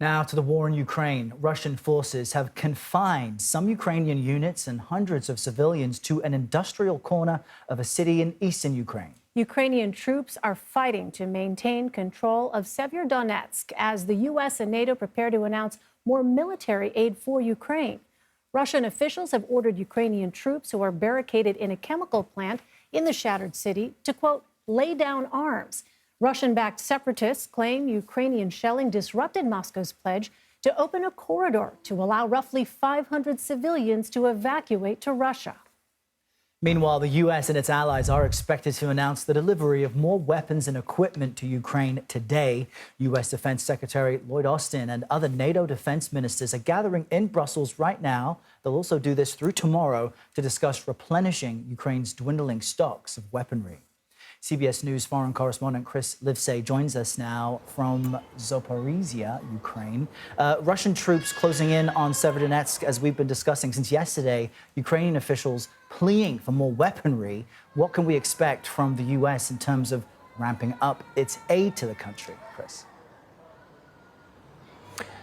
Now to the war in Ukraine. Russian forces have confined some Ukrainian units and hundreds of civilians to an industrial corner of a city in eastern Ukraine. Ukrainian troops are fighting to maintain control of Severodonetsk as the U.S. and NATO prepare to announce more military aid for Ukraine. Russian officials have ordered Ukrainian troops who are barricaded in a chemical plant in the shattered city to, quote, lay down arms. Russian-backed separatists claim Ukrainian shelling disrupted Moscow's pledge to open a corridor to allow roughly 500 civilians to evacuate to Russia. Meanwhile, the U.S. and its allies are expected to announce the delivery of more weapons and equipment to Ukraine today. U.S. Defense Secretary Lloyd Austin and other NATO defense ministers are gathering in Brussels right now. They'll also do this through tomorrow to discuss replenishing Ukraine's dwindling stocks of weaponry. CBS News foreign correspondent Chris Livesay joins us now from Zaporizhia, Ukraine. Russian troops closing in on Severodonetsk, as we've been discussing since yesterday. Ukrainian officials pleading for more weaponry. What can we expect from the U.S. in terms of ramping up its aid to the country, Chris?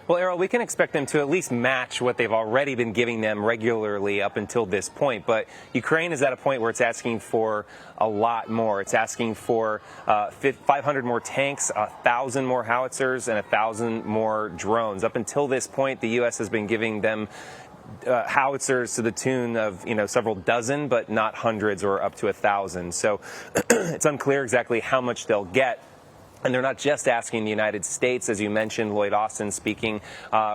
Well, Errol, we can expect them to at least match what they've already been giving them regularly up until this point. But Ukraine is at a point where it's asking for a lot more. It's asking for 500 more tanks, 1,000 more howitzers, and 1,000 more drones. Up until this point, the U.S. has been giving them howitzers to the tune of, several dozen, but not hundreds or up to 1,000. So it's unclear exactly how much they'll get. And they're not just asking the United States, as you mentioned, Lloyd Austin speaking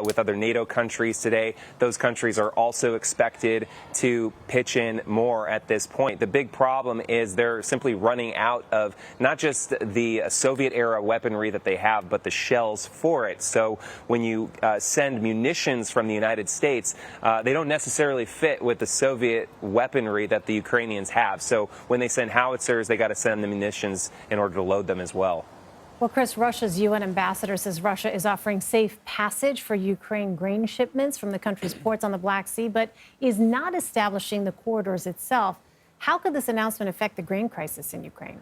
with other NATO countries today. Those countries are also expected to pitch in more at this point. The big problem is they're simply running out of not just the Soviet-era weaponry that they have, but the shells for it. So when you send munitions from the United States, they don't necessarily fit with the Soviet weaponry that the Ukrainians have. So when they send howitzers, they got to send the munitions in order to load them as well. Well, Chris, Russia's UN ambassador says Russia is offering safe passage for Ukraine grain shipments from the country's ports on the Black Sea, but is not establishing the corridors itself. How could this announcement affect the grain crisis in Ukraine?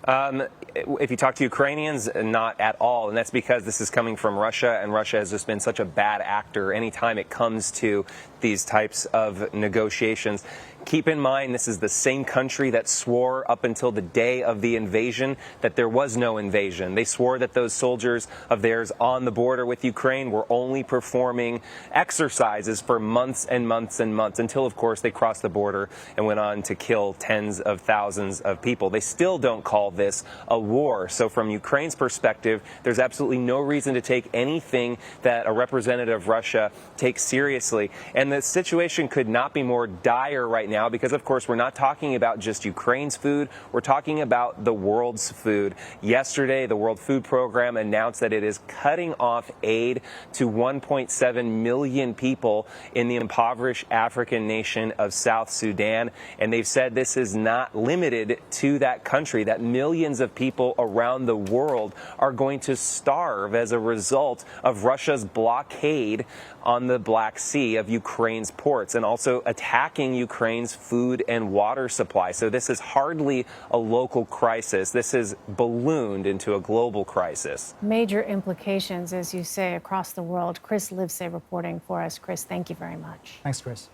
If you talk to Ukrainians, not at all. And that's because this is coming from Russia, and Russia has just been such a bad actor anytime it comes to these types of negotiations. Keep in mind, this is the same country that swore up until the day of the invasion that there was no invasion. They swore that those soldiers of theirs on the border with Ukraine were only performing exercises for months and months and months until, of course, they crossed the border and went on to kill tens of thousands of people. They still don't call this a war. So from Ukraine's perspective, there's absolutely no reason to take anything that a representative of Russia takes seriously. And the situation could not be more dire right now because, of course, we're not talking about just Ukraine's food. We're talking about the world's food. Yesterday, the World Food Program announced that it is cutting off aid to 1.7 million people in the impoverished African nation of South Sudan. And they've said this is not limited to that country, that millions of people around the world are going to starve as a result of Russia's blockade on the Black Sea of Ukraine's ports and also attacking Ukraine's food and water supply. So this is hardly a local crisis. This has ballooned into a global crisis. Major implications, as you say, across the world. Chris Livesay reporting for us. Chris, thank you very much. Thanks, Chris.